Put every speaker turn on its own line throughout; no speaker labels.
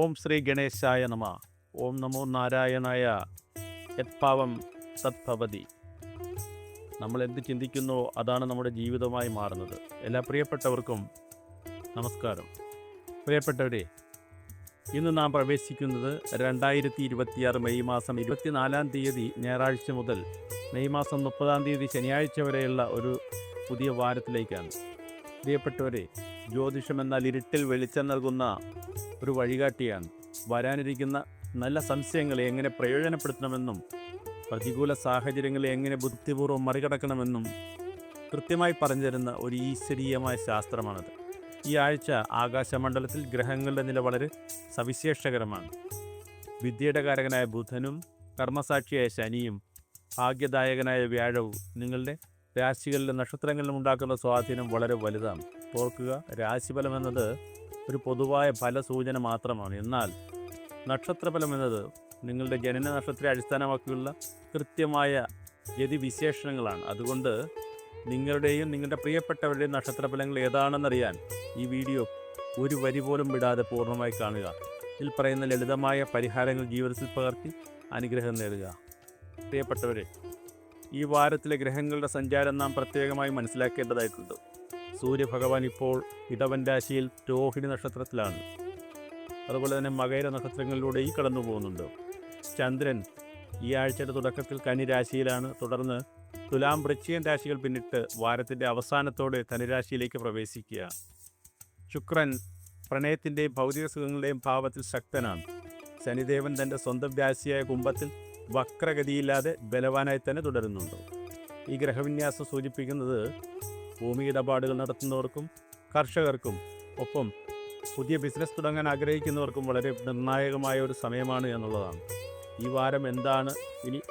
ഓം ശ്രീ ഗണേശായ നമ. ഓം നമോ നാരായണായ. യത്പാവം സത്ഭവതി. നമ്മൾ എന്ത് ചിന്തിക്കുന്നോ അതാണ് നമ്മുടെ ജീവിതമായി മാറുന്നത്. എല്ലാ പ്രിയപ്പെട്ടവർക്കും നമസ്കാരം. പ്രിയപ്പെട്ടവരെ, ഇന്ന് നാം പ്രവേശിക്കുന്നത് 2026 മെയ് മാസം 24-ാം തീയതി ഞായറാഴ്ച മുതൽ മെയ് മാസം 30-ാം തീയതി ശനിയാഴ്ച വരെയുള്ള ഒരു പുതിയ വാരത്തിലേക്കാണ്. പ്രിയപ്പെട്ടവരെ, ജ്യോതിഷം എന്നാൽ ഇരുട്ടിൽ വെളിച്ചം നൽകുന്ന ഒരു വഴികാട്ടിയാണ്. വരാനിരിക്കുന്ന നല്ല സംശയങ്ങളെ എങ്ങനെ പ്രയോജനപ്പെടുത്തണമെന്നും പ്രതികൂല സാഹചര്യങ്ങളെ എങ്ങനെ ബുദ്ധിപൂർവ്വം മറികടക്കണമെന്നും കൃത്യമായി പറഞ്ഞു തരുന്ന ഒരു ഈശ്വരീയമായ ശാസ്ത്രമാണത്. ഈ ആഴ്ച ആകാശമണ്ഡലത്തിൽ ഗ്രഹങ്ങളുടെ നില വളരെ സവിശേഷകരമാണ്. വിദ്യയുടെ കാരകനായ ബുധനും കർമ്മസാക്ഷിയായ ശനിയും ഭാഗ്യദായകനായ വ്യാഴവും നിങ്ങളുടെ രാശികളിലും നക്ഷത്രങ്ങളിലും ഉണ്ടാക്കുന്ന സ്വാധീനം വളരെ വലുതാണ്. ഓർക്കുക, രാശിഫലം എന്നത് ഒരു പൊതുവായ ഫലസൂചന മാത്രമാണ്. എന്നാൽ നക്ഷത്രഫലം എന്നത് നിങ്ങളുടെ ജനന നക്ഷത്രത്തെ അടിസ്ഥാനമാക്കിയുള്ള കൃത്യമായ ഗതിവിശേഷണങ്ങളാണ്. അതുകൊണ്ട് നിങ്ങളുടെയും നിങ്ങളുടെ പ്രിയപ്പെട്ടവരുടെയും നക്ഷത്രഫലങ്ങൾ ഏതാണെന്നറിയാൻ ഈ വീഡിയോ ഒരു വരി പോലും വിടാതെ പൂർണ്ണമായി കാണുക. ഇതിൽ പറയുന്ന ലളിതമായ പരിഹാരങ്ങൾ ജീവിതത്തിൽ പകർത്തി അനുഗ്രഹം നേടുക. പ്രിയപ്പെട്ടവരെ, ഈ വാരത്തിലെ ഗ്രഹങ്ങളുടെ സഞ്ചാരം നാം പ്രത്യേകമായി മനസ്സിലാക്കേണ്ടതായിട്ടുണ്ട്. സൂര്യഭഗവാൻ ഇപ്പോൾ ഇടവൻ രാശിയിൽ രോഹിണി നക്ഷത്രത്തിലാണ്. അതുപോലെ തന്നെ മകര നക്ഷത്രങ്ങളിലൂടെ കടന്നു പോകുന്നുണ്ട്. ചന്ദ്രൻ ഈ ആഴ്ചയുടെ തുടക്കത്തിൽ കന്നി രാശിയിലാണ്. തുടർന്ന് തുലാം, വൃശ്ചികം രാശികൾ പിന്നിട്ട് വാരത്തിൻ്റെ അവസാനത്തോടെ ധനുരാശിയിലേക്ക് പ്രവേശിക്കുക. ശുക്രൻ പ്രണയത്തിൻ്റെയും ഭൗതിക സുഖങ്ങളുടെയും ഭാവത്തിൽ ശക്തനാണ്. ശനിദേവൻ തൻ്റെ സ്വന്തം രാശിയായ കുംഭത്തിൽ വക്രഗതിയില്ലാതെ ബലവാനായി തന്നെ തുടരുന്നുണ്ട്. ഈ ഗ്രഹവിന്യാസം സൂചിപ്പിക്കുന്നത് ഭൂമി ഇടപാടുകൾ നടത്തുന്നവർക്കും കർഷകർക്കും ഒപ്പം പുതിയ ബിസിനസ് തുടങ്ങാൻ ആഗ്രഹിക്കുന്നവർക്കും വളരെ നിർണായകമായ ഒരു സമയമാണ് എന്നുള്ളതാണ്. ഈ വാരം എന്താണ് ഇനി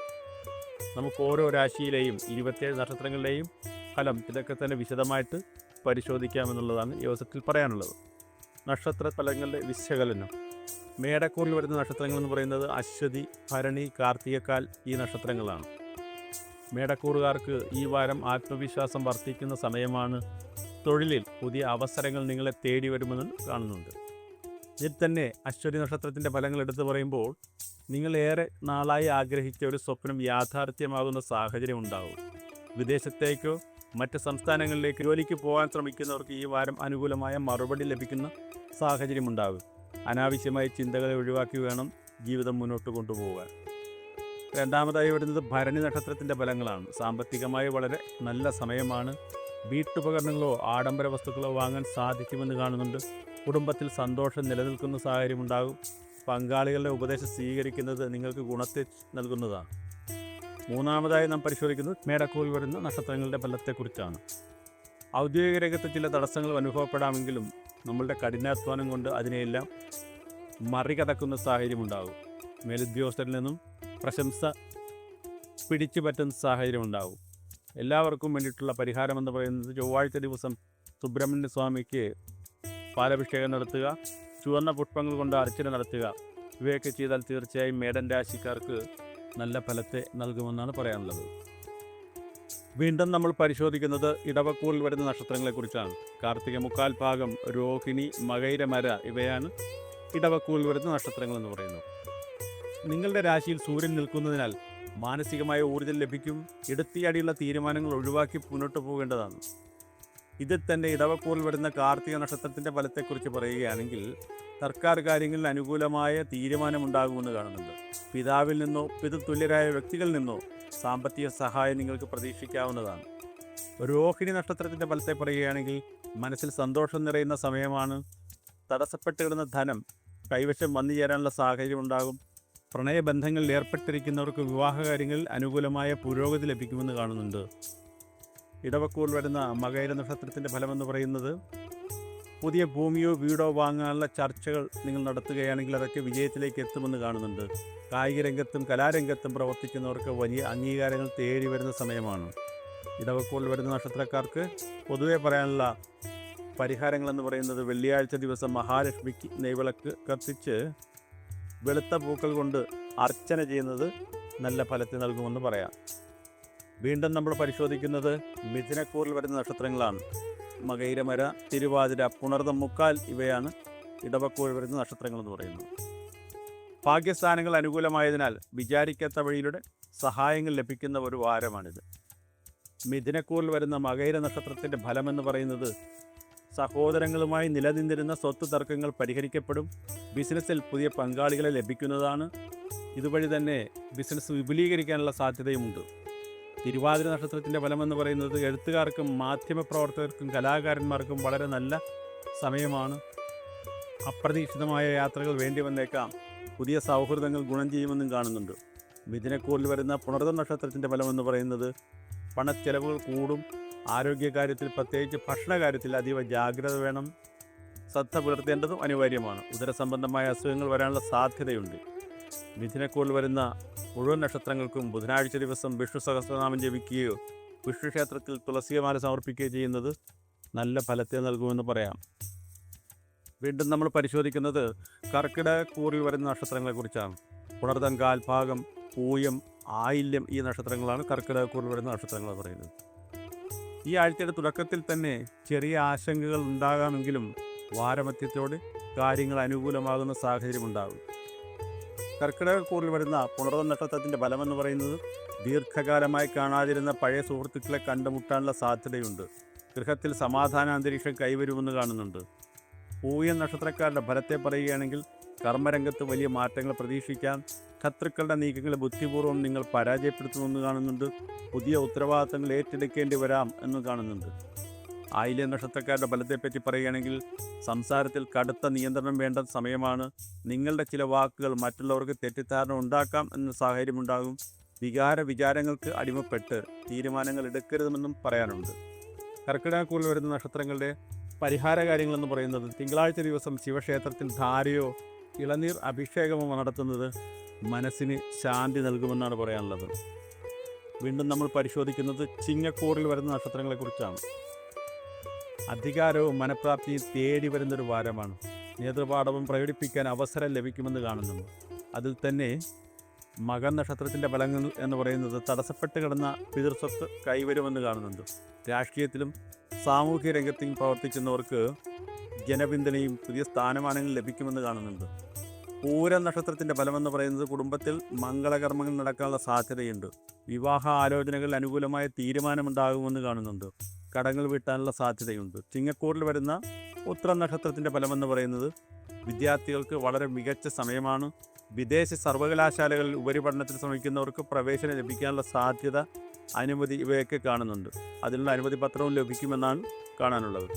നമുക്ക് ഓരോ രാശിയിലെയും 27 നക്ഷത്രങ്ങളിലെയും ഫലം ഇതൊക്കെ തന്നെ വിശദമായിട്ട് പരിശോധിക്കാമെന്നുള്ളതാണ് ഈ അവസരത്തിൽ പറയാനുള്ളത്. നക്ഷത്ര ഫലങ്ങളുടെ വിശകലനം. മേടക്കൂറിൽ വരുന്ന നക്ഷത്രങ്ങൾ എന്ന് പറയുന്നത് അശ്വതി, ഭരണി, കാർത്തികക്കാൽ ഈ നക്ഷത്രങ്ങളാണ്. മേടക്കൂറുകാർക്ക് ഈ വാരം ആത്മവിശ്വാസം വർദ്ധിക്കുന്ന സമയമാണ്. തൊഴിലിൽ പുതിയ അവസരങ്ങൾ നിങ്ങളെ തേടി വരുമെന്ന് കാണുന്നുണ്ട്. ഇതിൽ തന്നെ അശ്വതി നക്ഷത്രത്തിൻ്റെ ഫലങ്ങൾ എടുത്തു പറയുമ്പോൾ നിങ്ങളേറെ നാളായി ആഗ്രഹിച്ച ഒരു സ്വപ്നം യാഥാർത്ഥ്യമാകുന്ന സാഹചര്യം ഉണ്ടാകും. വിദേശത്തേക്കോ മറ്റ് സംസ്ഥാനങ്ങളിലേക്ക് ജോലിക്ക് പോകാൻ ശ്രമിക്കുന്നവർക്ക് ഈ വാരം അനുകൂലമായ മറുപടി ലഭിക്കുന്ന സാഹചര്യമുണ്ടാകും. അനാവശ്യമായ ചിന്തകളെ ഒഴിവാക്കി വേണം ജീവിതം മുന്നോട്ട് കൊണ്ടുപോകാൻ. രണ്ടാമതായി വരുന്നത് ഭരണി നക്ഷത്രത്തിൻ്റെ ഫലങ്ങളാണ്. സാമ്പത്തികമായി വളരെ നല്ല സമയമാണ്. വീട്ടുപകരണങ്ങളോ ആഡംബര വസ്തുക്കളോ വാങ്ങാൻ സാധിക്കുമെന്ന് കാണുന്നുണ്ട്. കുടുംബത്തിൽ സന്തോഷം നിലനിൽക്കുന്ന സാഹചര്യമുണ്ടാകും. പങ്കാളികളുടെ ഉപദേശം സ്വീകരിക്കുന്നത് നിങ്ങൾക്ക് ഗുണത്തെ നൽകുന്നതാണ്. മൂന്നാമതായി നാം പരിശോധിക്കുന്നത് മേടക്കൂറിൽ വരുന്ന നക്ഷത്രങ്ങളുടെ ഫലത്തെക്കുറിച്ചാണ്. ഔദ്യോഗിക രംഗത്ത് ചില തടസ്സങ്ങൾ അനുഭവപ്പെടാമെങ്കിലും നമ്മളുടെ കഠിനാധ്വാനം കൊണ്ട് അതിനെയെല്ലാം മറികടക്കുന്ന സാഹചര്യമുണ്ടാകും. മേലുദ്യോഗസ്ഥരിൽ നിന്നും പ്രശംസ പിടിച്ചു പറ്റുന്ന സാഹചര്യമുണ്ടാകും. എല്ലാവർക്കും വേണ്ടിയിട്ടുള്ള പരിഹാരമെന്ന് പറയുന്നത് ചൊവ്വാഴ്ച ദിവസം സുബ്രഹ്മണ്യ സ്വാമിക്ക് പാലഭിഷേകം നടത്തുക, ചുവന്ന പുഷ്പങ്ങൾ കൊണ്ട് അർച്ചന നടത്തുക. ഇവയൊക്കെ ചെയ്താൽ തീർച്ചയായും മേടൻ രാശിക്കാർക്ക് നല്ല ഫലത്തെ നൽകുമെന്നാണ് പറയാനുള്ളത്. വീണ്ടും നമ്മൾ പരിശോധിക്കുന്നത് ഇടവക്കൂറിൽ വരുന്ന നക്ഷത്രങ്ങളെക്കുറിച്ചാണ്. കാർത്തിക മുക്കാൽ ഭാഗം, രോഹിണി, മകൈരമര ഇവയാണ് ഇടവക്കൂറിൽ വരുന്ന നക്ഷത്രങ്ങൾ എന്ന് പറയുന്നത്. നിങ്ങളുടെ രാശിയിൽ സൂര്യൻ നിൽക്കുന്നതിനാൽ മാനസികമായ ഊർജ്ജം ലഭിക്കും. എടുത്തിയാടിയുള്ള തീരുമാനങ്ങൾ ഒഴിവാക്കി മുന്നോട്ട് പോകേണ്ടതാണ്. ഇതിൽ തന്നെ ഇടവക്കൂറിൽ വരുന്ന കാർത്തിക നക്ഷത്രത്തിൻ്റെ ഫലത്തെക്കുറിച്ച് പറയുകയാണെങ്കിൽ സർക്കാർ കാര്യങ്ങളിൽ അനുകൂലമായ തീരുമാനമുണ്ടാകുമെന്ന് കാണുന്നുണ്ട്. പിതാവിൽ നിന്നോ പിതൃതുല്യരായ വ്യക്തികളിൽ നിന്നോ സാമ്പത്തിക സഹായം നിങ്ങൾക്ക് പ്രതീക്ഷിക്കാവുന്നതാണ്. രോഹിണി നക്ഷത്രത്തിൻ്റെ ഫലത്തെ പറയുകയാണെങ്കിൽ മനസ്സിൽ സന്തോഷം നിറയുന്ന സമയമാണ്. തടസ്സപ്പെട്ട് കിടന്ന ധനം കൈവശം വന്നു ചേരാനുള്ള സാഹചര്യം ഉണ്ടാകും. പ്രണയബന്ധങ്ങളിൽ ഏർപ്പെട്ടിരിക്കുന്നവർക്ക് വിവാഹകാര്യങ്ങളിൽ അനുകൂലമായ പുരോഗതി ലഭിക്കുമെന്ന് കാണുന്നുണ്ട്. ഇടവക്കൂറിൽ വരുന്ന മകൈര നക്ഷത്രത്തിൻ്റെ ഫലമെന്ന് പറയുന്നത് പുതിയ ഭൂമിയോ വീടോ വാങ്ങാനുള്ള ചർച്ചകൾ നിങ്ങൾ നടത്തുകയാണെങ്കിൽ അതൊക്കെ വിജയത്തിലേക്ക് എത്തുമെന്ന് കാണുന്നുണ്ട്. കായിക രംഗത്തും കലാരംഗത്തും പ്രവർത്തിക്കുന്നവർക്ക് വലിയ അംഗീകാരങ്ങൾ തേടി വരുന്ന സമയമാണ്. ഇടവക്കൂറിൽ വരുന്ന നക്ഷത്രക്കാർക്ക് പൊതുവെ പറയാനുള്ള പരിഹാരങ്ങളെന്ന് പറയുന്നത് വെള്ളിയാഴ്ച ദിവസം മഹാലക്ഷ്മിക്ക് നെയ്വിളക്ക് കത്തിച്ച് വെളുത്ത പൂക്കൾ കൊണ്ട് അർച്ചന ചെയ്യുന്നത് നല്ല ഫലത്തെ നൽകുമെന്ന് പറയാം. വീണ്ടും നമ്മൾ പരിശോധിക്കുന്നത് മിഥുനക്കൂറിൽ വരുന്ന നക്ഷത്രങ്ങളാണ്. മകൈരമര, തിരുവാതിര, പുണർദം, മുക്കാൽ ഇവയാണ് ഇടവക്കൂറിൽ വരുന്ന നക്ഷത്രങ്ങൾ എന്ന് പറയുന്നത്. ഭാഗ്യസ്ഥാനങ്ങൾ അനുകൂലമായതിനാൽ വിചാരിക്കാത്ത വഴിയിലൂടെ സഹായങ്ങൾ ലഭിക്കുന്ന ഒരു വാരമാണിത്. മിഥുനക്കൂറിൽ വരുന്ന മകയിര നക്ഷത്രത്തിൻ്റെ ഫലമെന്ന് പറയുന്നത് സഹോദരങ്ങളുമായി നിലനിന്നിരുന്ന സ്വത്ത് തർക്കങ്ങൾ പരിഹരിക്കപ്പെടും. ബിസിനസ്സിൽ പുതിയ പങ്കാളികളെ ലഭിക്കുന്നതാണ്. ഇതുവഴി തന്നെ ബിസിനസ് വിപുലീകരിക്കാനുള്ള സാധ്യതയുമുണ്ട്. തിരുവാതിര നക്ഷത്രത്തിൻ്റെ ഫലമെന്ന് പറയുന്നത് എഴുത്തുകാർക്കും മാധ്യമപ്രവർത്തകർക്കും കലാകാരന്മാർക്കും വളരെ നല്ല സമയമാണ്. അപ്രതീക്ഷിതമായ യാത്രകൾ വേണ്ടി വന്നേക്കാം. പുതിയ സൗഹൃദങ്ങൾ ഗുണം ചെയ്യുമെന്നും കാണുന്നുണ്ട്. മിഥുനക്കൂറിൽ വരുന്ന പുണർതം നക്ഷത്രത്തിൻ്റെ ഫലമെന്ന് പറയുന്നത് പണച്ചെലവുകൾ കൂടും. ആരോഗ്യകാര്യത്തിൽ, പ്രത്യേകിച്ച് ഭക്ഷണകാര്യത്തിൽ അതീവ ജാഗ്രത വേണം. ശ്രദ്ധ പുലർത്തേണ്ടതും അനിവാര്യമാണ്. ഉദരസംബന്ധമായ അസുഖങ്ങൾ വരാനുള്ള സാധ്യതയുണ്ട്. മിഥുനക്കൂറിൽ വരുന്ന മുഴുവൻ നക്ഷത്രങ്ങൾക്കും ബുധനാഴ്ച ദിവസം വിഷ്ണു സഹസ്രനാമം ജപിക്കുകയോ വിഷ്ണു ക്ഷേത്രത്തിൽ തുളസിമാല സമർപ്പിക്കുകയോ ചെയ്യുന്നത് നല്ല ഫലത്തെ നൽകുമെന്ന് പറയാം. വീണ്ടും നമ്മൾ പരിശോധിക്കുന്നത് കർക്കിടകക്കൂറിൽ വരുന്ന നക്ഷത്രങ്ങളെക്കുറിച്ചാണ്. പുണർതം, കാൽഭാഗം, പൂയം, ആയില്യം ഈ നക്ഷത്രങ്ങളാണ് കർക്കിടകക്കൂറിൽ വരുന്ന നക്ഷത്രങ്ങൾ എന്ന് പറയുന്നത്. ഈ ആഴ്ചയുടെ തുടക്കത്തിൽ തന്നെ ചെറിയ ആശങ്കകൾ ഉണ്ടാകാമെങ്കിലും വാരമധ്യത്തോടെ കാര്യങ്ങൾ അനുകൂലമാകുന്ന സാഹചര്യമുണ്ടാകും. കർക്കിടകക്കൂറിൽ വരുന്ന പുണർതം നക്ഷത്രത്തിൻ്റെ ഫലമെന്ന് പറയുന്നത് ദീർഘകാലമായി കാണാതിരുന്ന പഴയ സുഹൃത്തുക്കളെ കണ്ടുമുട്ടാനുള്ള സാധ്യതയുണ്ട്. ഗൃഹത്തിൽ സമാധാന അന്തരീക്ഷം കൈവരുമെന്ന് കാണുന്നുണ്ട്. പൂയം നക്ഷത്രക്കാരുടെ ഫലത്തെ പറയുകയാണെങ്കിൽ കർമ്മരംഗത്ത് വലിയ മാറ്റങ്ങൾ പ്രതീക്ഷിക്കാം. ശത്രുക്കളുടെ നീക്കങ്ങളെ ബുദ്ധിപൂർവ്വം നിങ്ങൾ പരാജയപ്പെടുത്തുമെന്ന് കാണുന്നുണ്ട്. പുതിയ ഉത്തരവാദിത്തങ്ങൾ ഏറ്റെടുക്കേണ്ടി വരാം എന്ന് കാണുന്നുണ്ട്. ആയില്യം നക്ഷത്രക്കാരുടെ ഫലത്തെപ്പറ്റി പറയുകയാണെങ്കിൽ സംസാരത്തിൽ കടുത്ത നിയന്ത്രണം വേണ്ട സമയമാണ്. നിങ്ങളുടെ ചില വാക്കുകൾ മറ്റുള്ളവർക്ക് തെറ്റിദ്ധാരണ ഉണ്ടാക്കാം എന്ന സാഹചര്യമുണ്ടാകും. വിചാരങ്ങൾക്ക് അടിമപ്പെട്ട് തീരുമാനങ്ങൾ എടുക്കരുതെന്നും പറയാനുണ്ട്. കർക്കിടകക്കൂറിൽ വരുന്ന നക്ഷത്രങ്ങളുടെ പരിഹാര കാര്യങ്ങളെന്ന് പറയുന്നത് തിങ്കളാഴ്ച ദിവസം ശിവക്ഷേത്രത്തിൽ ധാരയോ ഇളനീർ അഭിഷേകമോ നടത്തുന്നത് മനസ്സിന് ശാന്തി നൽകുമെന്നാണ് പറയാനുള്ളത്. വീണ്ടും നമ്മൾ പരിശോധിക്കുന്നത് ചിങ്ങക്കൂറിൽ വരുന്ന നക്ഷത്രങ്ങളെക്കുറിച്ചാണ്. അധികാരവും മനഃപ്രാപ്തിയും തേടി വരുന്നൊരു വാരമാണ്. നേതൃപാഠവും പ്രകടിപ്പിക്കാൻ അവസരം ലഭിക്കുമെന്ന് കാണുന്നുണ്ട്. അതിൽ തന്നെ മകൻ നക്ഷത്രത്തിൻ്റെ ഫലങ്ങൾ എന്ന് പറയുന്നത് തടസ്സപ്പെട്ട് കിടന്ന പിതൃസ്വത്ത് കൈവരുമെന്ന് കാണുന്നുണ്ട്. രാഷ്ട്രീയത്തിലും സാമൂഹ്യ രംഗത്തും പ്രവർത്തിക്കുന്നവർക്ക് ജനപിന്തുണയും പുതിയ സ്ഥാനമാനങ്ങൾ ലഭിക്കുമെന്ന് കാണുന്നുണ്ട്. പൂരം നക്ഷത്രത്തിൻ്റെ ഫലമെന്ന് പറയുന്നത് കുടുംബത്തിൽ മംഗളകർമ്മങ്ങൾ നടക്കാനുള്ള സാധ്യതയുണ്ട്. വിവാഹ ആലോചനകൾ അനുകൂലമായ തീരുമാനമുണ്ടാകുമെന്ന് കാണുന്നുണ്ട്. കടങ്ങൾ വീട്ടാനുള്ള സാധ്യതയുണ്ട്. ചിങ്ങക്കൂറിൽ വരുന്ന ഉത്രം നക്ഷത്രത്തിൻ്റെ ഫലമെന്ന് പറയുന്നത് വിദ്യാർത്ഥികൾക്ക് വളരെ മികച്ച സമയമാണ്. വിദേശ സർവകലാശാലകളിൽ ഉപരിപഠനത്തിന് ശ്രമിക്കുന്നവർക്ക് പ്രവേശനം ലഭിക്കാനുള്ള സാധ്യത, അനുമതി ഇവയൊക്കെ കാണുന്നുണ്ട്. അതിനുള്ള അനുമതി പത്രവും ലഭിക്കുമെന്നാണ് കാണാനുള്ളത്.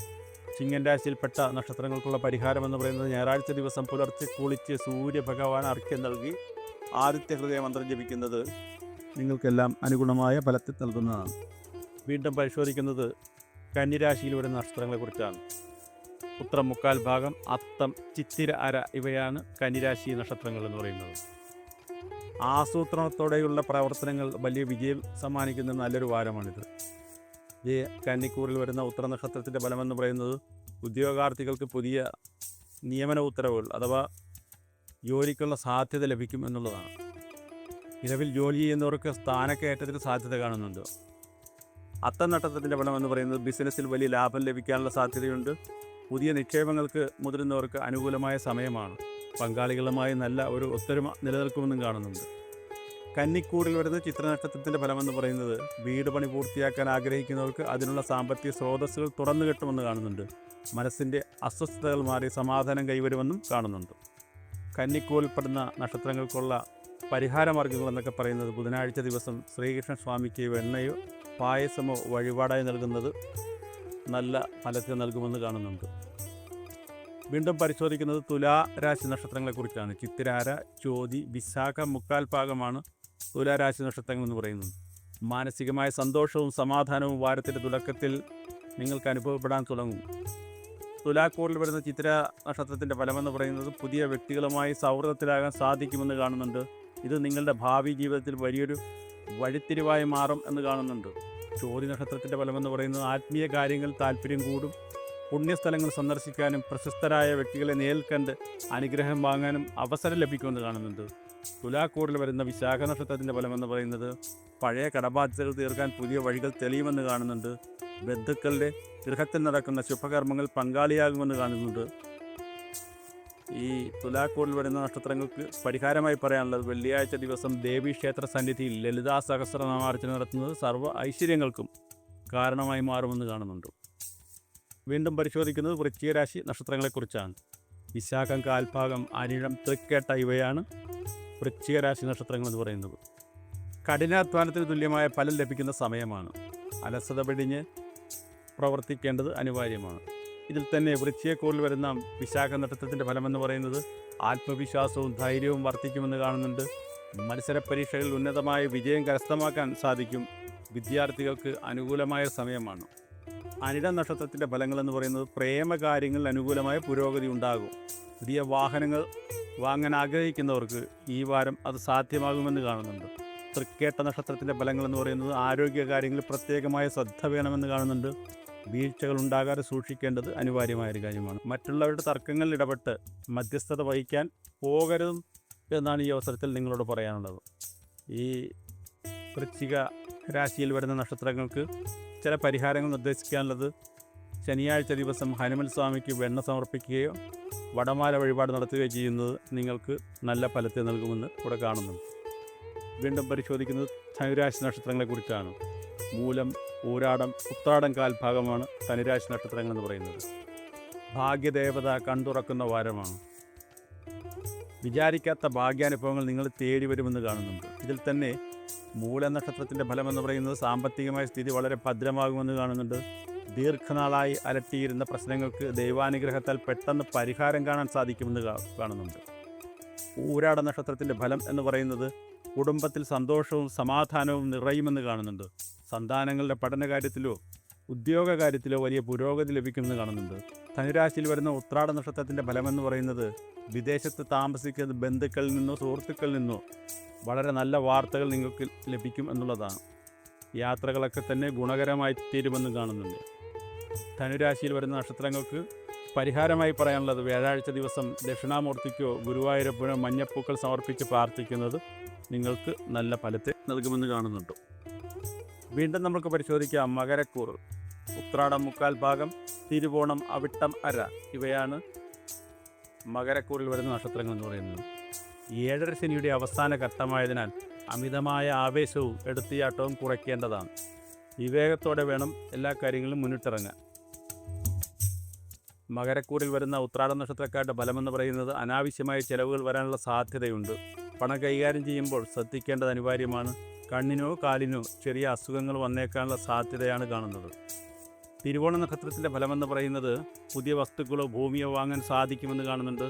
ചിങ്ങൻ രാശിയിൽപ്പെട്ട നക്ഷത്രങ്ങൾക്കുള്ള പരിഹാരമെന്ന് പറയുന്നത് ഞായറാഴ്ച ദിവസം പുലർച്ചെ കുളിച്ച് സൂര്യഭഗവാൻ അർഘ്യം നൽകി ആദിത്യ ഹൃദയ മന്ത്രം ജപിക്കുന്നത് നിങ്ങൾക്കെല്ലാം അനുഗുണമായ ഫലത്തെ നൽകുന്നതാണ്. വീണ്ടും പരിശോധിക്കുന്നത് കന്നിരാശിയിൽ വരുന്ന നക്ഷത്രങ്ങളെക്കുറിച്ചാണ്. ഉത്രം മുക്കാൽ ഭാഗം, അത്തം, ചിത്തിര അര ഇവയാണ് കന്നിരാശി നക്ഷത്രങ്ങൾ എന്ന് പറയുന്നത്. ആസൂത്രണത്തോടെയുള്ള പ്രവർത്തനങ്ങൾ വലിയ വിജയം സമ്മാനിക്കുന്ന നല്ലൊരു വാരമാണിത്. ഈ കന്നിക്കൂറിൽ വരുന്ന ഉത്തര നക്ഷത്രത്തിൻ്റെ ഫലമെന്ന് പറയുന്നത് ഉദ്യോഗാർത്ഥികൾക്ക് പുതിയ നിയമന ഉത്തരവുകൾ അഥവാ ജോലിക്കുള്ള സാധ്യത ലഭിക്കും എന്നുള്ളതാണ്. നിലവിൽ ജോലി ചെയ്യുന്നവർക്ക് സ്ഥാനക്കയറ്റത്തിന് സാധ്യത കാണുന്നുണ്ട്. അത്തം നക്ഷത്രത്തിൻ്റെ ഫലമെന്ന് പറയുന്നത് ബിസിനസ്സിൽ വലിയ ലാഭം ലഭിക്കാനുള്ള സാധ്യതയുണ്ട്. പുതിയ നിക്ഷേപങ്ങൾക്ക് മുതിരുന്നവർക്ക് അനുകൂലമായ സമയമാണ്. പങ്കാളികളുമായി നല്ല ഒരു ഒത്തൊരുമ നിലനിൽക്കുമെന്നും കാണുന്നുണ്ട്. കന്നിക്കൂറിൽ വരുന്ന ചിത്ര നക്ഷത്രത്തിൻ്റെ ഫലമെന്ന് പറയുന്നത് വീട് പണി പൂർത്തിയാക്കാൻ ആഗ്രഹിക്കുന്നവർക്ക് അതിനുള്ള സാമ്പത്തിക സ്രോതസ്സുകൾ തുറന്നു കിട്ടുമെന്ന് കാണുന്നുണ്ട്. മനസ്സിൻ്റെ അസ്വസ്ഥതകൾ മാറി സമാധാനം കൈവരുമെന്നും കാണുന്നുണ്ട്. കന്നിക്കൂറിൽപ്പെടുന്ന നക്ഷത്രങ്ങൾക്കുള്ള പരിഹാരമാർഗ്ഗങ്ങൾ എന്നൊക്കെ പറയുന്നത് ബുധനാഴ്ച ദിവസം ശ്രീകൃഷ്ണ സ്വാമിക്ക് വെണ്ണയോ പായസമോ വഴിപാടായി നൽകുന്നത് നല്ല ഫലത്തെ നൽകുമെന്ന് കാണുന്നുണ്ട്. വീണ്ടും പരിശോധിക്കുന്നത് തുലാരാശി നക്ഷത്രങ്ങളെക്കുറിച്ചാണ്. ചിത്തിരാര, ചോതി, വിശാഖ മുക്കാൽ ഭാഗമാണ് തുലാരാശി നക്ഷത്രങ്ങൾ എന്ന് പറയുന്നത്. മാനസികമായ സന്തോഷവും സമാധാനവും വാരത്തിൻ്റെ തുടക്കത്തിൽ നിങ്ങൾക്ക് അനുഭവപ്പെടാൻ തുടങ്ങും. തുലാക്കൂറിൽ വരുന്ന ചിത്തിര നക്ഷത്രത്തിൻ്റെ ഫലമെന്ന് പറയുന്നത് പുതിയ വ്യക്തികളുമായി സൗഹൃദത്തിലാകാൻ സാധിക്കുമെന്ന് കാണുന്നുണ്ട്. ഇത് നിങ്ങളുടെ ഭാവി ജീവിതത്തിൽ വലിയൊരു വഴിത്തിരിവായി മാറും എന്ന് കാണുന്നുണ്ട്. ചോതി നക്ഷത്രത്തിൻ്റെ ഫലമെന്ന് പറയുന്നത് ആത്മീയ കാര്യങ്ങൾ താല്പര്യം കൂടും. പുണ്യസ്ഥലങ്ങൾ സന്ദർശിക്കാനും പ്രശസ്തരായ വ്യക്തികളെ നേരിൽ കണ്ട് അനുഗ്രഹം വാങ്ങാനും അവസരം ലഭിക്കുമെന്ന് കാണുന്നുണ്ട്. തുലാക്കൂറിൽ വരുന്ന വിശാഖ നക്ഷത്രത്തിൻ്റെ ഫലമെന്ന് പറയുന്നത് പഴയ കടബാധ്യതകൾ തീർക്കാൻ പുതിയ വഴികൾ തെളിയുമെന്ന് കാണുന്നുണ്ട്. ബന്ധുക്കളുടെ ഗൃഹത്തിൽ നടക്കുന്ന ശുഭകർമ്മങ്ങൾ പങ്കാളിയാകുമെന്ന് കാണുന്നുണ്ട്. ഈ തുലാക്കൂറിൽ വരുന്ന നക്ഷത്രങ്ങൾക്ക് പരിഹാരമായി പറയാനുള്ളത് വെള്ളിയാഴ്ച ദിവസം ദേവീക്ഷേത്ര സന്നിധിയിൽ ലളിതാ സഹസ്രനാമാർച്ചന നടത്തുന്നത് സർവ്വ ഐശ്വര്യങ്ങൾക്കും കാരണമായി മാറുമെന്ന് കാണുന്നുണ്ട്. വീണ്ടും പരിശോധിക്കുന്നത് വൃശ്ചികരാശി നക്ഷത്രങ്ങളെക്കുറിച്ചാണ്. വിശാഖം, കാൽഭാഗം, അനിഴം, തൃക്കേട്ട ഇവയാണ് വൃശ്ചികരാശി നക്ഷത്രങ്ങൾ എന്ന് പറയുന്നത്. കഠിനാധ്വാനത്തിന് തുല്യമായ ഫലം ലഭിക്കുന്ന സമയമാണ്. അലസത വെടിഞ്ഞ് പ്രവർത്തിക്കേണ്ടത് അനിവാര്യമാണ്. ഇതിൽ തന്നെ വൃശ്ചികക്കൂറിൽ വരുന്ന വിശാഖ നക്ഷത്രത്തിൻ്റെ ഫലമെന്ന് പറയുന്നത് ആത്മവിശ്വാസവും ധൈര്യവും വർദ്ധിക്കുമെന്ന് കാണുന്നുണ്ട്. മത്സര പരീക്ഷകളിൽ ഉന്നതമായ വിജയം കരസ്ഥമാക്കാൻ സാധിക്കും. വിദ്യാർത്ഥികൾക്ക് അനുകൂലമായ സമയമാണ്. അനിഴ നക്ഷത്രത്തിൻ്റെ ഫലങ്ങളെന്ന് പറയുന്നത് പ്രേമകാര്യങ്ങളിൽ അനുകൂലമായ പുരോഗതി ഉണ്ടാകും. പുതിയ വാഹനങ്ങൾ വാങ്ങാൻ ആഗ്രഹിക്കുന്നവർക്ക് ഈ വാരം അത് സാധ്യമാകുമെന്ന് കാണുന്നുണ്ട്. തൃക്കേട്ട നക്ഷത്രത്തിൻ്റെ ഫലങ്ങളെന്ന് പറയുന്നത് ആരോഗ്യകാര്യങ്ങളിൽ പ്രത്യേകമായ ശ്രദ്ധ വേണമെന്ന് കാണുന്നുണ്ട്. വീഴ്ചകൾ ഉണ്ടാകാതെ സൂക്ഷിക്കേണ്ടത് അനിവാര്യമായൊരു കാര്യമാണ്. മറ്റുള്ളവരുടെ തർക്കങ്ങളിൽ ഇടപെട്ട് മധ്യസ്ഥത വഹിക്കാൻ പോകരുത് എന്നാണ് ഈ അവസരത്തിൽ നിങ്ങളോട് പറയാനുള്ളത്. ഈ വൃശ്ചിക രാശിയിൽ വരുന്ന നക്ഷത്രങ്ങൾക്ക് ചില പരിഹാരങ്ങൾ നിർദ്ദേശിക്കാനുള്ളത് ശനിയാഴ്ച ദിവസം ഹനുമൽ സ്വാമിക്ക് വെണ്ണ സമർപ്പിക്കുകയോ വടമാല വഴിപാട് നടത്തുകയോ ചെയ്യുന്നത് നിങ്ങൾക്ക് നല്ല ഫലത്തെ നൽകുമെന്ന് ഇവിടെ കാണുന്നുണ്ട്. വീണ്ടും പരിശോധിക്കുന്നത് ധനുരാശി നക്ഷത്രങ്ങളെക്കുറിച്ചാണ്. മൂലം, ഊരാടം, ഉത്രാടം കാൽഭാഗമാണ് ധനുരാശി നക്ഷത്രങ്ങൾ എന്ന് പറയുന്നത്. ഭാഗ്യദേവത കണ്ടുറക്കുന്ന വാരമാണ്. വിചാരിക്കാത്ത ഭാഗ്യാനുഭവങ്ങൾ നിങ്ങൾ തേടി വരുമെന്ന് കാണുന്നുണ്ട്. ഇതിൽ തന്നെ മൂല നക്ഷത്രത്തിൻ്റെ ഫലമെന്ന് പറയുന്നത് സാമ്പത്തികമായ സ്ഥിതി വളരെ ഭദ്രമാകുമെന്ന് കാണുന്നുണ്ട്. ദീർഘനാളായി അലട്ടിയിരുന്ന പ്രശ്നങ്ങൾക്ക് ദൈവാനുഗ്രഹത്താൽ പെട്ടെന്ന് പരിഹാരം കാണാൻ സാധിക്കുമെന്ന് കാണുന്നുണ്ട്. ഊരാട നക്ഷത്രത്തിൻ്റെ ഫലം എന്ന് പറയുന്നത് കുടുംബത്തിൽ സന്തോഷവും സമാധാനവും നിറയുമെന്ന് കാണുന്നുണ്ട്. സന്താനങ്ങളുടെ പഠനകാര്യത്തിലോ ഉദ്യോഗ കാര്യത്തിലോ വലിയ പുരോഗതി ലഭിക്കുമെന്ന് കാണുന്നുണ്ട്. ധനുരാശിയിൽ വരുന്ന ഉത്രാട നക്ഷത്രത്തിൻ്റെ ഫലമെന്ന് പറയുന്നത് വിദേശത്ത് താമസിക്കുന്ന ബന്ധുക്കളിൽ നിന്നോ സുഹൃത്തുക്കളിൽ നിന്നോ വളരെ നല്ല വാർത്തകൾ നിങ്ങൾക്ക് ലഭിക്കും എന്നുള്ളതാണ്. യാത്രകളൊക്കെ തന്നെ ഗുണകരമായി തീരുമെന്ന് കാണുന്നുണ്ട്. ധനുരാശിയിൽ വരുന്ന നക്ഷത്രങ്ങൾക്ക് പരിഹാരമായി പറയാനുള്ളത് വ്യാഴാഴ്ച ദിവസം ദക്ഷിണാമൂർത്തിക്കോ ഗുരുവായൂരപ്പനോ മഞ്ഞപ്പൂക്കൾ സമർപ്പിച്ച് പ്രാർത്ഥിക്കുന്നത് നിങ്ങൾക്ക് നല്ല ഫലത്തെ നൽകുമെന്ന് കാണുന്നുണ്ട്. വീണ്ടും നമുക്ക് പരിശോധിക്കാം മകരക്കൂർ. ഉത്രാടം മുക്കാൽ ഭാഗം, തിരുവോണം, അവിട്ടം അര ഇവയാണ് മകരക്കൂറിൽ വരുന്ന നക്ഷത്രങ്ങൾ എന്ന് പറയുന്നത്. ഏഴര ശനിയുടെ അവസാന ഘട്ടമായതിനാൽ അമിതമായ ആവേശവും എടുത്തിയാട്ടവും കുറയ്ക്കേണ്ടതാണ്. വിവേകത്തോടെ വേണം എല്ലാ കാര്യങ്ങളിലും മുന്നിട്ടിറങ്ങാൻ. മകരക്കൂറിൽ വരുന്ന ഉത്രാട നക്ഷത്രക്കാരുടെ ഫലമെന്ന് പറയുന്നത് അനാവശ്യമായ ചെലവുകൾ വരാനുള്ള സാധ്യതയുണ്ട്. പണം കൈകാര്യം ചെയ്യുമ്പോൾ ശ്രദ്ധിക്കേണ്ടത് അനിവാര്യമാണ്. കണ്ണിനോ കാലിനോ ചെറിയ അസുഖങ്ങൾ വന്നേക്കാനുള്ള സാധ്യതയാണ് കാണുന്നത്. തിരുവോണ നക്ഷത്രത്തിൻ്റെ ഫലമെന്ന് പറയുന്നത് പുതിയ വസ്തുക്കളോ ഭൂമിയോ വാങ്ങാൻ സാധിക്കുമെന്ന് കാണുന്നുണ്ട്.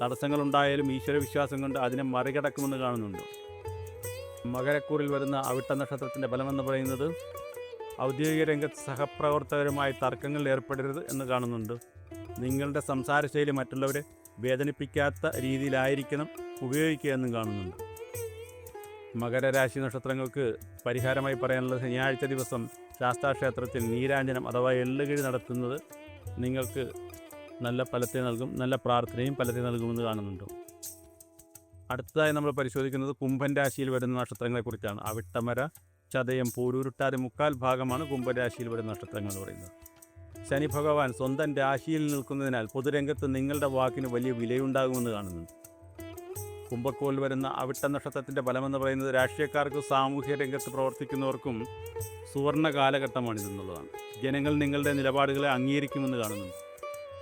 തടസ്സങ്ങളുണ്ടായാലും ഈശ്വരവിശ്വാസം കൊണ്ട് അതിനെ മറികടക്കുമെന്ന് കാണുന്നുണ്ട്. മകരക്കൂറിൽ വരുന്ന അവിട്ട നക്ഷത്രത്തിൻ്റെ ഫലമെന്ന് പറയുന്നത് ഔദ്യോഗിക രംഗത്ത് സഹപ്രവർത്തകരുമായി തർക്കങ്ങളിൽ ഏർപ്പെടരുത് എന്ന് കാണുന്നുണ്ട്. നിങ്ങളുടെ സംസാരശൈലി മറ്റുള്ളവരെ വേദനിപ്പിക്കാത്ത രീതിയിലായിരിക്കണം ഉപയോഗിക്കുക എന്നും കാണുന്നുണ്ട്. മകരരാശി നക്ഷത്രങ്ങൾക്ക് പരിഹാരമായി പറയാനുള്ളത് ശനിയാഴ്ച ദിവസം ശാസ്താക്ഷേത്രത്തിൽ നീരാഞ്ജനം അഥവാ എള്ളുകിഴി നടത്തുന്നത് നിങ്ങൾക്ക് നല്ല ഫലത്തെ നൽകും. നല്ല പ്രാർത്ഥനയും ഫലത്തെ നൽകുമെന്ന് കാണുന്നുണ്ട്. അടുത്തതായി നമ്മൾ പരിശോധിക്കുന്നത് കുംഭൻ രാശിയിൽ വരുന്ന നക്ഷത്രങ്ങളെക്കുറിച്ചാണ്. അവിട്ടമര, ചതയം, പൂരുരുട്ടാതി മുക്കാൽ ഭാഗമാണ് കുംഭരാശിയിൽ വരുന്ന നക്ഷത്രങ്ങൾ എന്ന് പറയുന്നത്. ശനി ഭഗവാൻ സ്വന്തം രാശിയിൽ നിൽക്കുന്നതിനാൽ പൊതുരംഗത്ത് നിങ്ങളുടെ വാക്കിന് വലിയ വിലയുണ്ടാകുമെന്ന് കാണുന്നുണ്ട്. കുംഭക്കൂറിൽ വരുന്ന അവിട്ട നക്ഷത്രത്തിൻ്റെ ഫലമെന്ന് പറയുന്നത് രാഷ്ട്രീയക്കാർക്കും സാമൂഹ്യ രംഗത്ത് പ്രവർത്തിക്കുന്നവർക്കും സുവർണ കാലഘട്ടമാണിതെന്നുള്ളതാണ്. ജനങ്ങൾ നിങ്ങളുടെ നിലപാടുകളെ അംഗീകരിക്കുമെന്ന് കാണുന്നുണ്ട്.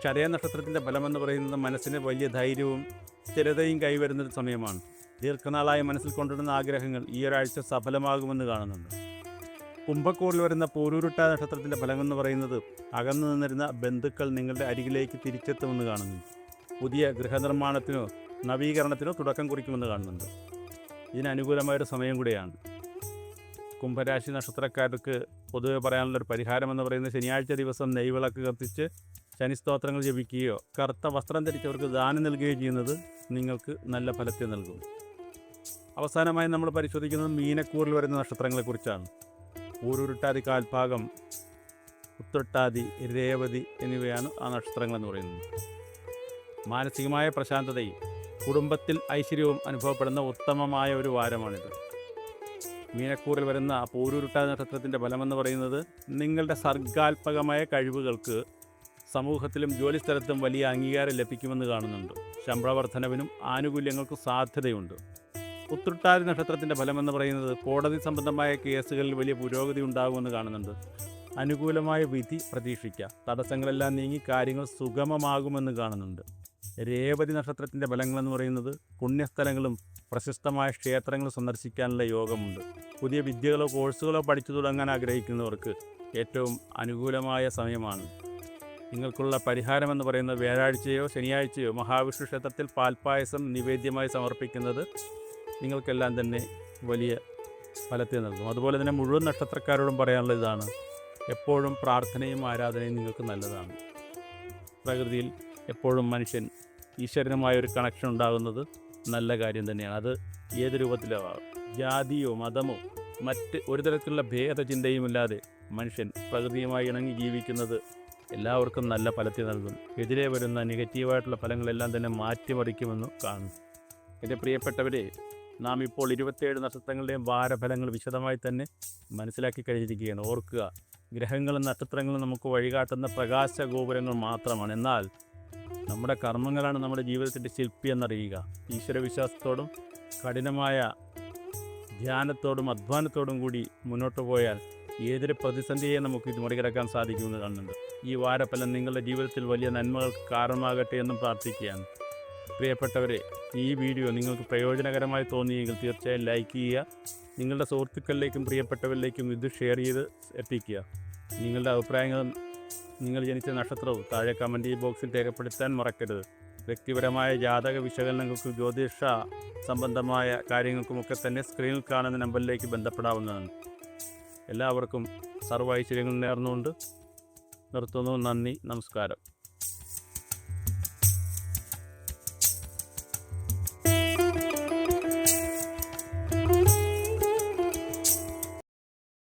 ചതയ നക്ഷത്രത്തിൻ്റെ ഫലമെന്ന് പറയുന്നത് മനസ്സിന് വലിയ ധൈര്യവും സ്ഥിരതയും കൈവരുന്നൊരു സമയമാണ്. ദീർഘനാളായി മനസ്സിൽ കൊണ്ടുവരുന്ന ആഗ്രഹങ്ങൾ ഈ ഒരാഴ്ച സഫലമാകുമെന്ന് കാണുന്നുണ്ട്. കുംഭക്കൂറിൽ വരുന്ന പൂരുരുട്ട നക്ഷത്രത്തിൻ്റെ ഫലമെന്ന് പറയുന്നത് അകന്നു നിന്നിരുന്ന ബന്ധുക്കൾ നിങ്ങളുടെ അരികിലേക്ക് തിരിച്ചെത്തുമെന്ന് കാണുന്നു. പുതിയ ഗൃഹനിർമ്മാണത്തിനോ നവീകരണത്തിനോ തുടക്കം കുറിക്കുമെന്ന് കാണുന്നുണ്ട്. ഇതിനനുകൂലമായൊരു സമയം കൂടിയാണ്. കുംഭരാശി നക്ഷത്രക്കാർക്ക് പൊതുവെ പറയാനുള്ളൊരു പരിഹാരമെന്ന് പറയുന്നത് ശനിയാഴ്ച ദിവസം നെയ്വിളക്ക് കത്തിച്ച് ശനിസ്തോത്രങ്ങൾ ജപിക്കുകയോ കറുത്ത വസ്ത്രം ധരിച്ചവർക്ക് ദാനം നൽകുകയോ ചെയ്യുന്നത് നിങ്ങൾക്ക് നല്ല ഫലത്തെ നൽകും. അവസാനമായി നമ്മൾ പരിശോധിക്കുന്നത് മീനക്കൂറിൽ വരുന്ന നക്ഷത്രങ്ങളെക്കുറിച്ചാണ്. പൂരുരുട്ടാതി കാൽഭാഗം, ഉത്രട്ടാതി, രേവതി എന്നിവയാണ് ആ നക്ഷത്രങ്ങളെന്ന് പറയുന്നത്. മാനസികമായ പ്രശാന്തതയും കുടുംബത്തിൽ ഐശ്വര്യവും അനുഭവപ്പെടുന്ന ഉത്തമമായ ഒരു വാരമാണിത്. മീനക്കൂറിൽ വരുന്ന പൂരുരുട്ടാതി നക്ഷത്രത്തിൻ്റെ ഫലമെന്ന് പറയുന്നത് നിങ്ങളുടെ സർഗാത്മകമായ കഴിവുകൾക്ക് സമൂഹത്തിലും ജോലിസ്ഥലത്തും വലിയ അംഗീകാരം ലഭിക്കുമെന്ന് കാണുന്നുണ്ട്. ശമ്പള വർധനവിനും ആനുകൂല്യങ്ങൾക്കും സാധ്യതയുണ്ട്. ഉത്രട്ടാതി നക്ഷത്രത്തിൻ്റെ ഫലമെന്ന് പറയുന്നത് കോടതി സംബന്ധമായ കേസുകളിൽ വലിയ പുരോഗതി ഉണ്ടാകുമെന്ന് കാണുന്നുണ്ട്. അനുകൂലമായ വിധി പ്രതീക്ഷിക്കുക. തടസ്സങ്ങളെല്ലാം നീങ്ങി കാര്യങ്ങൾ സുഗമമാകുമെന്ന് കാണുന്നുണ്ട്. രേവതി നക്ഷത്രത്തിൻ്റെ ഫലങ്ങളെന്ന് പറയുന്നത് പുണ്യസ്ഥലങ്ങളും പ്രശസ്തമായ ക്ഷേത്രങ്ങളും സന്ദർശിക്കാനുള്ള യോഗമുണ്ട്. പുതിയ വിദ്യകളോ കോഴ്സുകളോ പഠിച്ചു തുടങ്ങാൻ ആഗ്രഹിക്കുന്നവർക്ക് ഏറ്റവും അനുകൂലമായ സമയമാണ്. നിങ്ങൾക്കുള്ള പരിഹാരമെന്ന് പറയുന്നത് വ്യാഴാഴ്ചയോ ശനിയാഴ്ചയോ മഹാവിഷ്ണു ക്ഷേത്രത്തിൽ പാൽപ്പായസം നിവേദ്യമായി സമർപ്പിക്കുന്നത് നിങ്ങൾക്കെല്ലാം തന്നെ വലിയ ഫലത്തെ നൽകും. അതുപോലെ തന്നെ മുഴുവൻ നക്ഷത്രക്കാരോടും പറയാനുള്ളത് ഇതാണ്: എപ്പോഴും പ്രാർത്ഥനയും ആരാധനയും നിങ്ങൾക്ക് നല്ലതാണ്. പ്രകൃതിയിൽ എപ്പോഴും മനുഷ്യൻ ഈശ്വരനുമായൊരു കണക്ഷൻ ഉണ്ടാകുന്നത് നല്ല കാര്യം തന്നെയാണ്. അത് ഏത് രൂപത്തിലോ ആകും. ജാതിയോ മതമോ മറ്റ് ഒരു തരത്തിലുള്ള ഭേദചിന്തയുമില്ലാതെ മനുഷ്യൻ പ്രകൃതിയുമായി ഇണങ്ങി ജീവിക്കുന്നത് എല്ലാവർക്കും നല്ല ഫലത്തെ നൽകും. എതിരെ വരുന്ന നെഗറ്റീവായിട്ടുള്ള ഫലങ്ങളെല്ലാം തന്നെ മാറ്റിമറിക്കുമെന്ന് കാണും. എൻ്റെ പ്രിയപ്പെട്ടവരെ, നാം ഇപ്പോൾ 27 നക്ഷത്രങ്ങളുടെയും വാരഫലങ്ങൾ വിശദമായി തന്നെ മനസ്സിലാക്കി കഴിഞ്ഞിരിക്കുകയാണ്. ഓർക്കുക, ഗ്രഹങ്ങളും നക്ഷത്രങ്ങളും നമുക്ക് വഴികാട്ടുന്ന പ്രകാശ ഗോപുരങ്ങൾ മാത്രമാണ്. എന്നാൽ നമ്മുടെ കർമ്മങ്ങളാണ് നമ്മുടെ ജീവിതത്തിൻ്റെ ശില്പി എന്നറിയുക. ഈശ്വരവിശ്വാസത്തോടും കഠിനമായ ധ്യാനത്തോടും അധ്വാനത്തോടും കൂടി മുന്നോട്ട് പോയാൽ ഏതൊരു പ്രതിസന്ധിയെ നമുക്ക് ഇത് മറികടക്കാൻ സാധിക്കുമെന്ന് കാണുന്നുണ്ട്. ഈ വാരഫലം നിങ്ങളുടെ ജീവിതത്തിൽ വലിയ നന്മകൾക്ക് കാരണമാകട്ടെ എന്നും പ്രാർത്ഥിക്കുകയാണ്. പ്രിയപ്പെട്ടവരെ, ഈ വീഡിയോ നിങ്ങൾക്ക് പ്രയോജനകരമായി തോന്നിയെങ്കിൽ തീർച്ചയായും ലൈക്ക് ചെയ്യുക. നിങ്ങളുടെ സുഹൃത്തുക്കളിലേക്കും പ്രിയപ്പെട്ടവരിലേക്കും ഇത് ഷെയർ ചെയ്ത് എത്തിക്കുക. നിങ്ങളുടെ അഭിപ്രായങ്ങളും നിങ്ങൾ ജനിച്ച നക്ഷത്രവും താഴെ കമൻറ്റ് ബോക്സിൽ രേഖപ്പെടുത്താൻ മറക്കരുത്. വ്യക്തിപരമായ ജാതക വിശകലനങ്ങൾക്കും ജ്യോതിഷ സംബന്ധമായ കാര്യങ്ങൾക്കുമൊക്കെ തന്നെ സ്ക്രീനിൽ കാണുന്ന നമ്പറിലേക്ക് ബന്ധപ്പെടാവുന്നതാണ്. എല്ലാവർക്കും സർവ്വ ഐശ്വര്യങ്ങൾ നേർന്നുകൊണ്ട് നിർത്തുന്നു. നന്ദി, നമസ്കാരം.